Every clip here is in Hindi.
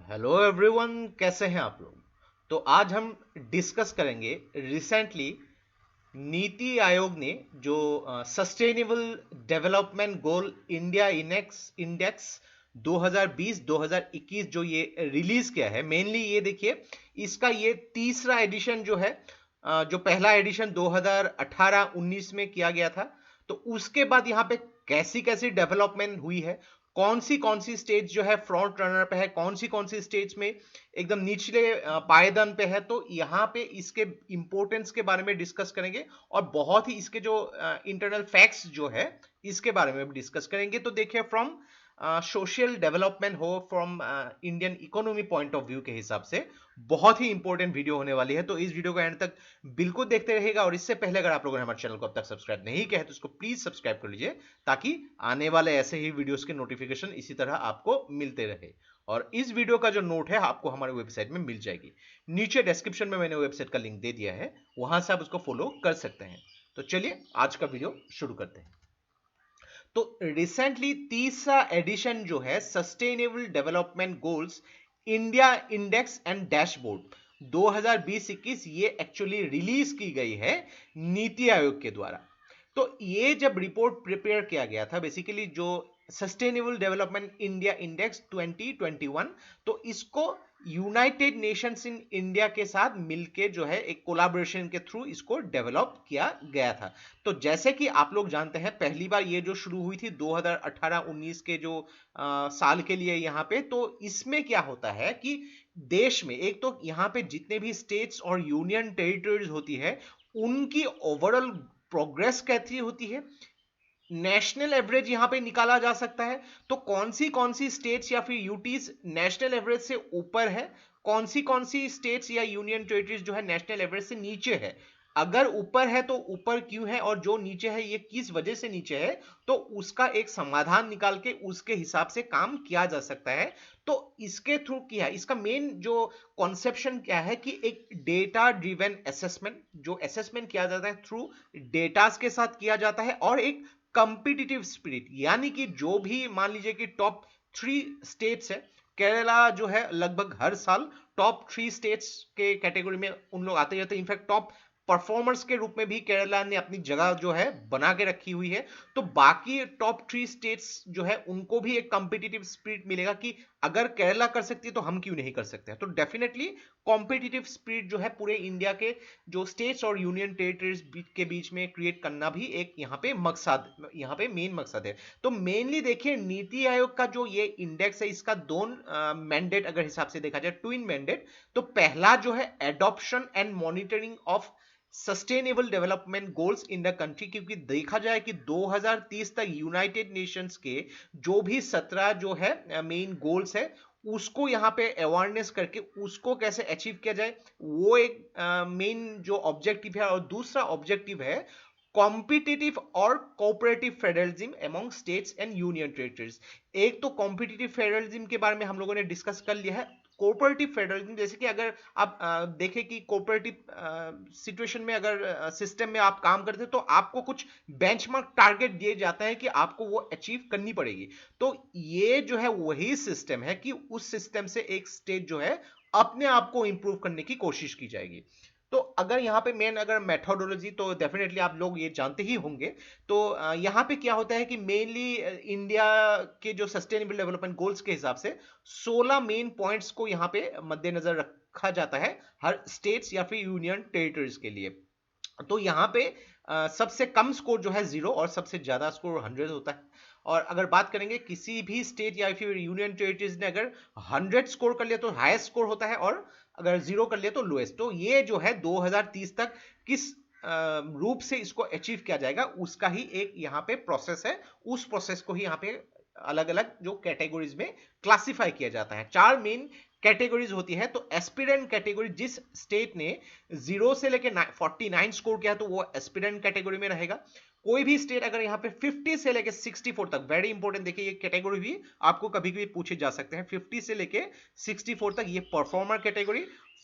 हेलो एवरीवन, कैसे हैं आप लोग। तो आज हम डिस्कस करेंगे रिसेंटली नीति आयोग ने जो sustainable development goal India index 2020-2021 जो ये रिलीज किया है। मेनली ये देखिए, इसका ये तीसरा एडिशन जो है, जो पहला एडिशन 2018-19 में किया गया था। तो उसके बाद यहाँ पे कैसी कैसी डेवलपमेंट हुई है, कौन सी स्टेट जो है फ्रंट रनर पे है, कौन सी स्टेट्स में एकदम निचले पायदान पे है। तो यहाँ पे इसके इंपॉर्टेंस के बारे में डिस्कस करेंगे और बहुत ही इसके जो इंटरनल फैक्ट्स जो है इसके बारे में भी डिस्कस करेंगे। तो देखिए, फ्रॉम सोशल डेवलपमेंट हो, from Indian economy point of view के हिसाब से बहुत ही इंपॉर्टेंट वीडियो होने वाली है। तो इस वीडियो को एंड तक बिल्कुल देखते रहेगा। और इससे पहले अगर आप लोगों ने हमारे चैनल को अब तक सब्सक्राइब नहीं किया है तो उसको प्लीज सब्सक्राइब कर लीजिए, ताकि आने वाले ऐसे ही वीडियोस के नोटिफिकेशन इसी तरह आपको मिलते रहे। और इस वीडियो का जो नोट है आपको हमारे वेबसाइट में मिल जाएगी। नीचे डिस्क्रिप्शन में मैंने वेबसाइट का लिंक दे दिया है, वहां से आप उसको फॉलो कर सकते हैं। तो चलिए आज का वीडियो शुरू करते हैं। तो रिसेंटली तीसरा एडिशन जो है sustainable development goals India index and dashboard 2020-21, ये एक्चुअली रिलीज की गई है नीति आयोग के द्वारा। तो ये जब रिपोर्ट प्रिपेयर किया गया था, बेसिकली जो सस्टेनेबल डेवलपमेंट इंडिया इंडेक्स 2021, तो इसको यूनाइटेड नेशंस इन इंडिया के साथ मिलके जो है एक कोलैबोरेशन के थ्रू इसको डेवलप किया गया था। तो जैसे कि आप लोग जानते हैं, पहली बार ये जो शुरू हुई थी 2018-19 के जो साल के लिए यहाँ पे, तो इसमें क्या होता है कि देश में एक तो यहाँ पे जितने भी स्टेट्स और यूनियन टेरिटरीज होती है, उनकी ओवरऑल प्रोग्रेस कैसी होती है, नेशनल एवरेज यहां पे निकाला जा सकता है। तो कौन सी स्टेट्स या फिर यूटीज नेशनल एवरेज से ऊपर है, कौन सी स्टेट्स या यूनियन टेरिटरीज जो है नेशनल एवरेज से नीचे है। अगर ऊपर है तो ऊपर क्यों है, और जो नीचे है ये किस वजह से नीचे है, तो उसका एक समाधान निकाल के उसके हिसाब से काम किया जा सकता है। तो इसके थ्रू क्या है, इसका मेन जो कॉन्सेप्शन क्या है कि एक डेटा ड्रिवन असेसमेंट, जो असेसमेंट किया जाता है थ्रू डेटास के साथ किया जाता है, और एक कंपिटिटिव स्पिरिट, यानी कि जो भी मान लीजिए कि टॉप 3 स्टेट्स है, केरला जो है लगभग हर साल टॉप 3 स्टेट्स के कैटेगरी में उन लोग आते जाते हैं। इनफैक्ट टॉप परफॉर्मर्स के रूप में भी केरला ने अपनी जगह जो है बना के रखी हुई है। तो बाकी टॉप 3 स्टेट्स जो है उनको भी एक कॉम्पिटिटिव स्पिरिट मिलेगा कि अगर केरला कर सकती है तो हम क्यों नहीं कर सकते हैं। तो डेफिनेटली कॉम्पिटिटिव स्पिरिट जो है पूरे इंडिया के जो स्टेट्स और यूनियन टेरिटरीज के बीच में क्रिएट करना भी एक यहाँ पे मकसद, यहाँ पे मेन मकसद है। तो मेनली देखिए, नीति आयोग का जो ये इंडेक्स है, इसका दो मैंडेट अगर हिसाब से देखा जाए, ट्विन मैंडेट। तो पहला जो है adoption and monitoring of sustainable development goals in the country, क्योंकि देखा जाए कि 2030 तक यूनाइटेड नेशंस के जो भी 17 जो है मेन गोल्स है, उसको यहाँ पे अवेयरनेस करके उसको कैसे अचीव किया जाए, वो एक मेन जो ऑब्जेक्टिव है। और दूसरा ऑब्जेक्टिव है कॉम्पिटिटिव और cooperative federalism among states and union territories. एक तो कॉम्पिटिटिव फेडरलिज्म के बारे में हम लोगों ने डिस्कस कर लिया है। कोऑपरेटिव फेडरलिज्म, जैसे कि अगर आप देखें कि कोऑपरेटिव सिचुएशन में, अगर सिस्टम में आप काम करते हैं, तो आपको कुछ बेंचमार्क टारगेट दिए जाते हैं कि आपको वो अचीव करनी पड़ेगी। तो ये जो है वही सिस्टम है कि उस सिस्टम से एक स्टेट जो है अपने आप को इंप्रूव करने की कोशिश की जाएगी। तो अगर यहाँ पे मेन अगर मेथोडोलॉजी, तो डेफिनेटली आप लोग ये जानते ही होंगे। तो यहाँ पे क्या होता है कि मेनली इंडिया के जो सस्टेनेबल डेवलपमेंट गोल्स के हिसाब से 16 मेन पॉइंट्स को यहाँ पे मद्देनजर रखा जाता है हर स्टेट्स या फिर यूनियन टेरिटरीज के लिए। तो यहाँ पे सबसे कम स्कोर जो है 0 और सबसे ज्यादा स्कोर 100 होता है। और अगर बात करेंगे किसी भी स्टेट या फिर यूनियन टेरिटरीज ने अगर 100 स्कोर कर लिया तो हाईएस्ट स्कोर होता है, और अगर 0 कर लिया तो लोएस्ट। तो ये जो है 2030 तक किस रूप से इसको अचीव किया जाएगा, उसका ही एक यहाँ पे प्रोसेस है। उस प्रोसेस को ही यहाँ पे अलग अलग जो कैटेगरीज में क्लासिफाई किया जाता है। 4 मेन कैटेगरीज होती है। तो एस्पिरेंट कैटेगरी, जिस स्टेट ने 0 से लेके 49 स्कोर किया तो वो एस्पिरेंट कैटेगरी में रहेगा। कोई भी स्टेट अगर यहाँ पे 50 से लेके 64 तक, वेरी इंपॉर्टेंट, देखिए ये कैटेगरी भी आपको कभी कभी पूछे जा सकते हैं, 50 से लेके 64 तक ये परफॉर्मर कैटेगरी।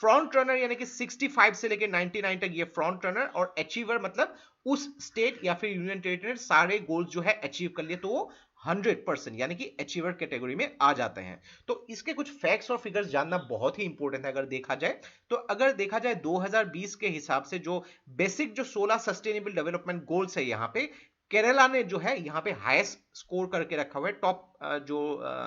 फ्रंट रनर यानी कि 65 से लेके 99 तक ये फ्रंट रनर, और अचीवर मतलब उस स्टेट या फिर यूनियन टेरिटरी सारे गोल्स जो है अचीव कर लिए तो वो 100%, यानी कि अचीवर कैटेगरी में आ जाते हैं। तो इसके कुछ फैक्ट्स और फिगर्स जानना बहुत ही इंपॉर्टेंट है अगर देखा जाए तो। अगर देखा जाए 2020 के हिसाब से जो बेसिक जो 16 सस्टेनेबल डेवलपमेंट गोल्स है यहाँ पे, केरला ने जो है यहाँ पे हाईएस्ट स्कोर करके रखा हुआ है, टॉप जो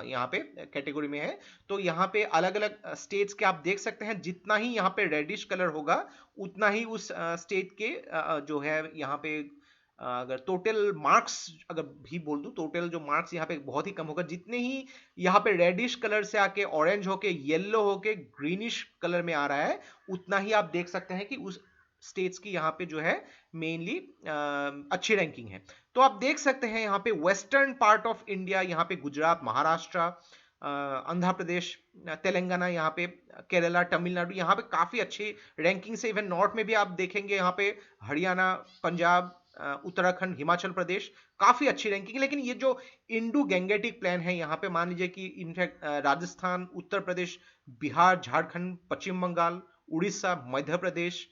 यहाँ पे कैटेगरी में है। तो यहाँ पे अलग अलग स्टेट्स के आप देख सकते हैं, जितना ही यहाँ पे रेडिश कलर होगा उतना ही उस स्टेट के जो है यहाँ पे अगर टोटल मार्क्स अगर भी बोल दूं, टोटल जो मार्क्स यहाँ पे बहुत ही कम होगा। जितने ही यहाँ पे रेडिश कलर से आके ऑरेंज होके येलो होके ग्रीनिश कलर में आ रहा है, उतना ही आप देख सकते हैं कि उस स्टेट्स की यहाँ पे जो है मेनली अच्छी रैंकिंग है। तो आप देख सकते हैं यहाँ पे वेस्टर्न पार्ट ऑफ इंडिया, यहाँ पे गुजरात, महाराष्ट्र, आंध्र प्रदेश, तेलंगाना, यहाँ पे केरला, तमिलनाडु, यहाँ पे काफी अच्छी रैंकिंग से। इवन नॉर्थ में भी आप देखेंगे यहाँ पे हरियाणा, पंजाब, उत्तराखंड, हिमाचल प्रदेश, काफी अच्छी रैंकिंग। लेकिन ये जो इंडो गैंगेटिक प्लान है यहाँ पे मान लीजिए कि इनफैक्ट राजस्थान, उत्तर प्रदेश, बिहार, झारखंड, पश्चिम बंगाल, उड़ीसा, मध्य प्रदेश,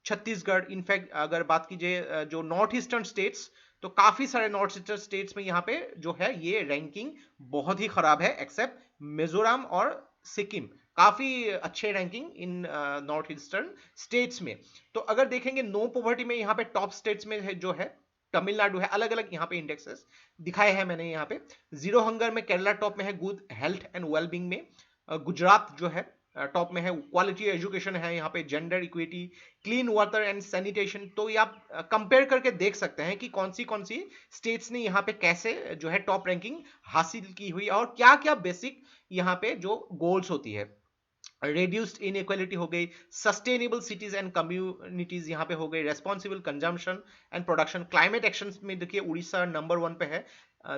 छत्तीसगढ़, इनफैक्ट अगर बात कीजिए जो नॉर्थ ईस्टर्न स्टेट्स, तो काफी सारे नॉर्थ ईस्टर्न स्टेट्स में यहाँ पे जो है ये रैंकिंग बहुत ही खराब है, एक्सेप्ट मिजोरम और सिक्किम, काफी अच्छे रैंकिंग इन नॉर्थ ईस्टर्न स्टेट्स में। तो अगर देखेंगे नो पॉवर्टी में यहाँ पे टॉप स्टेट्स में है जो है तमिलनाडु है, अलग अलग यहाँ पे इंडेक्सेस दिखाए हैं मैंने यहाँ पे। जीरो हंगर में केरला टॉप में है, गुड हेल्थ एंड वेलबींग में गुजरात जो है टॉप में है, क्वालिटी एजुकेशन है यहाँ पे, gender equity, clean water and sanitation. तो ये आप कंपेयर करके देख सकते हैं कि कौन सी स्टेट्स ने यहाँ पे कैसे जो है टॉप रैंकिंग हासिल की हुई और क्या क्या बेसिक यहाँ पे जो गोल्स होती है। रेड्यूस्ड इनइक्वालिटी हो गई, सस्टेनेबल सिटीज एंड कम्युनिटीज यहाँ पे हो गई, responsible consumption and production, climate action में देखिए उड़ीसा नंबर 1 पे है।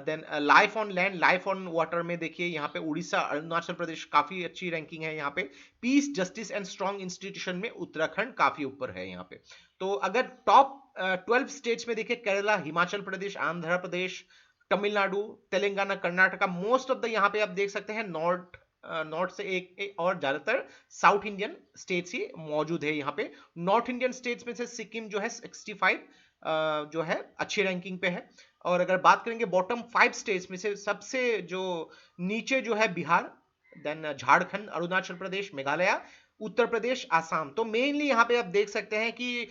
Then life on land, life on water में देखिए यहाँ पे उड़ीसा, अरुणाचल प्रदेश काफी अच्छी रैंकिंग है यहाँ पे। Peace, justice and strong institution में उत्तराखंड काफी ऊपर है यहाँ पे। तो अगर टॉप 12 स्टेट्स में देखिए Kerala, Himachal Pradesh, Andhra Pradesh, Tamil Nadu, Telangana, Karnataka, most of the यहाँ पे आप देख सकते हैं नॉर्थ से एक और ज्यादातर साउथ इंडियन स्टेट्स ही मौजूद है यहाँ पे। नॉर्थ इंडियन स्टेट्स में से सिक्किम जो है 65 जो है अच्छी रैंकिंग पे है। और अगर बात करेंगे बॉटम 5 स्टेट्स में से सबसे जो नीचे जो है बिहार, देन झारखंड, अरुणाचल प्रदेश, मेघालय, उत्तर प्रदेश, आसाम। तो मेनली यहाँ पे आप देख सकते हैं कि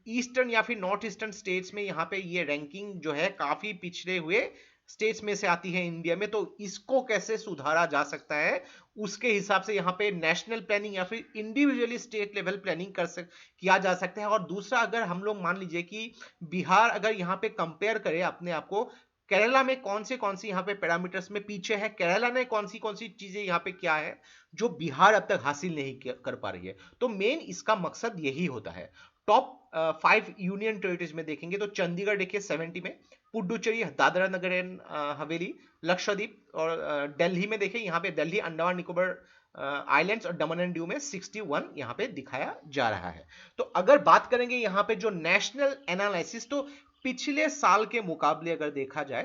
ईस्टर्न या फिर नॉर्थ ईस्टर्न स्टेट्स में यहाँ पे ये रैंकिंग जो है काफी पिछड़े हुए स्टेट्स में से आती है इंडिया में। तो इसको कैसे सुधारा जा सकता है, उसके हिसाब से यहाँ पे नेशनल प्लानिंग या फिर इंडिविजुअली स्टेट लेवल प्लानिंग किया जा सकता है। और दूसरा, अगर हम लोग मान लीजिए कि बिहार अगर यहाँ पे कंपेयर करें अपने आप को केरला में, कौन सी यहाँ पे पैरामीटर्स में पीछे है, केरला ने कौन सी चीजें यहाँ पे क्या है जो बिहार अब तक हासिल नहीं कर पा रही है। तो मेन इसका मकसद यही होता है। टॉप 5 यूनियन टेरिटरीज में देखेंगे तो चंडीगढ़ देखिए 70 में, पुडुचेरी, दादरा नगर एंड हवेली, लक्षद्वीप और दिल्ली में देखिए यहाँ पे दिल्ली, अंडमान निकोबार आइलैंड्स और दमन एंड दीव में 61 यहाँ पे दिखाया जा रहा है। तो अगर बात करेंगे यहाँ पे जो नेशनल एनालिसिस, तो पिछले साल के मुकाबले अगर देखा जाए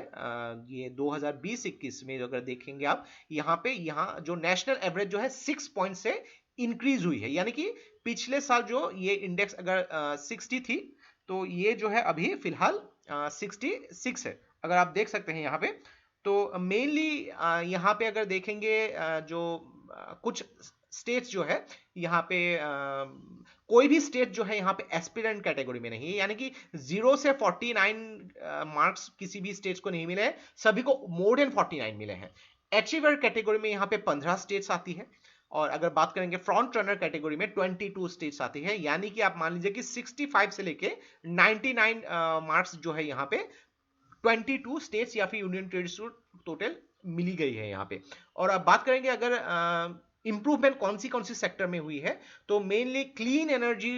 ये 2020-21 में अगर देखेंगे आप यहाँ जो नेशनल एवरेज जो है 6 पॉइंट से इंक्रीज हुई है। यानी कि पिछले साल जो ये इंडेक्स अगर 60 थी, तो ये जो है अभी फिलहाल 66 है, अगर आप देख सकते हैं यहाँ पे। तो मेनली यहाँ पे अगर देखेंगे जो कुछ स्टेट्स जो है यहाँ पे कोई भी स्टेट जो है यहाँ पे एस्पिरेंट कैटेगरी में नहीं है, यानी कि 0 से 49 मार्क्स किसी भी स्टेट्स को नहीं मिले हैं, सभी को मोर देन 49 मिले हैं। अचीवर कैटेगरी में यहाँ पे 15 स्टेट्स आती है। और अगर बात करेंगे फ्रंट रनर कैटेगरी में 22 स्टेट्स आती है, यानी कि आप मान लीजिए कि 65 से लेके 99 मार्क्स जो है यहाँ पे 22 स्टेट्स या फिर यूनियन टेरिटरीज टोटल मिली गई है यहाँ पे। और अब बात करेंगे अगर इंप्रूवमेंट कौन सी सेक्टर में हुई है, तो मेनली क्लीन एनर्जी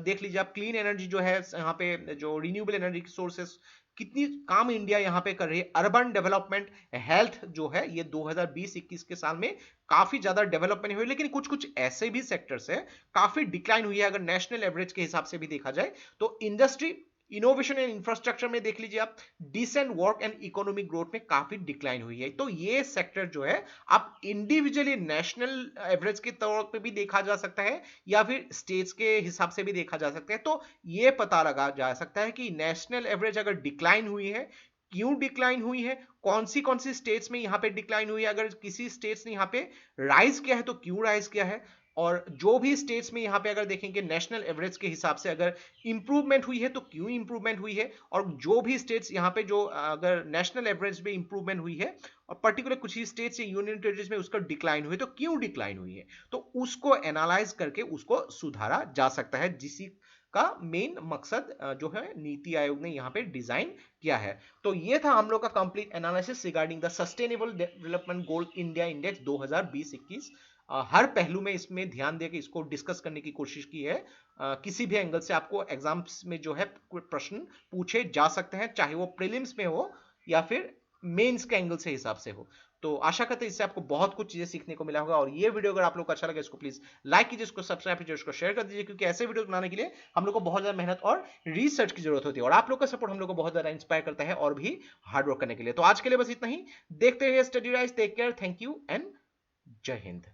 देख लीजिए आप। क्लीन एनर्जी जो है यहाँ पे जो रिन्यूएबल एनर्जी सोर्सेस कितनी काम इंडिया यहाँ पे कर रही है। अर्बन डेवलपमेंट, हेल्थ जो है ये 2020-21 के साल में काफी ज्यादा डेवलपमेंट हुई, लेकिन कुछ ऐसे भी सेक्टर्स है काफी डिक्लाइन हुई है अगर नेशनल एवरेज के हिसाब से भी देखा जाए तो। इंडस्ट्री, इनोवेशन एंड इंफ्रास्ट्रक्चर में देख लीजिए आप, decent work and economic growth में काफी डिक्लाइन हुई है। तो ये सेक्टर जो है आप इंडिविजुअली नेशनल एवरेज के तौर पे भी देखा जा सकता है या फिर स्टेट्स के हिसाब से भी देखा जा सकता है। तो ये पता लगा जा सकता है कि नेशनल एवरेज अगर डिक्लाइन हुई है, क्यों डिक्लाइन हुई है, कौन सी स्टेट्स में यहाँ पे डिक्लाइन हुई है, अगर किसी स्टेट्स ने यहाँ पे राइज किया है तो क्यों राइज किया है, और जो भी स्टेट्स में यहाँ पे अगर देखेंगे नेशनल एवरेज के हिसाब से अगर इंप्रूवमेंट हुई है तो क्यों इंप्रूवमेंट हुई है, और जो भी स्टेट्स यहाँ पे जो अगर नेशनल एवरेज में इंप्रूवमेंट हुई है और पर्टिकुलर कुछ ही स्टेट्स या यूनियन टेरिटरीज में उसका डिक्लाइन हुई तो क्यों डिक्लाइन हुई है, तो उसको एनालाइज करके उसको सुधारा जा सकता है, जिसी का मेन मकसद जो है नीति आयोग ने यहाँ पे डिजाइन किया है। तो ये था हम लोग का complete analysis regarding the sustainable development goal India index 2020-21। हर पहलू में इसमें ध्यान देकर इसको डिस्कस करने की कोशिश की है। किसी भी एंगल से आपको एग्जाम्स में जो है प्रश्न पूछे जा सकते हैं, चाहे वो प्रीलिम्स में हो या फिर मेंस के एंगल से हिसाब से हो। तो आशा करते हैं इससे आपको बहुत कुछ चीजें सीखने को मिला होगा, और ये वीडियो अगर आप लोग को अच्छा लगे इसको प्लीज लाइक कीजिए, इसको सब्सक्राइब कीजिए, इसको शेयर कर दीजिए, क्योंकि ऐसे वीडियो बनाने के लिए हम लोग को बहुत ज्यादा मेहनत और रिसर्च की जरूरत होती है, और आप लोग का सपोर्ट हम लोग को बहुत ज्यादा इंस्पायर करता है और भी हार्ड वर्क करने के लिए। तो आज के लिए बस इतना ही, देखते रहिए study rise, take care, thank you and Jai Hind.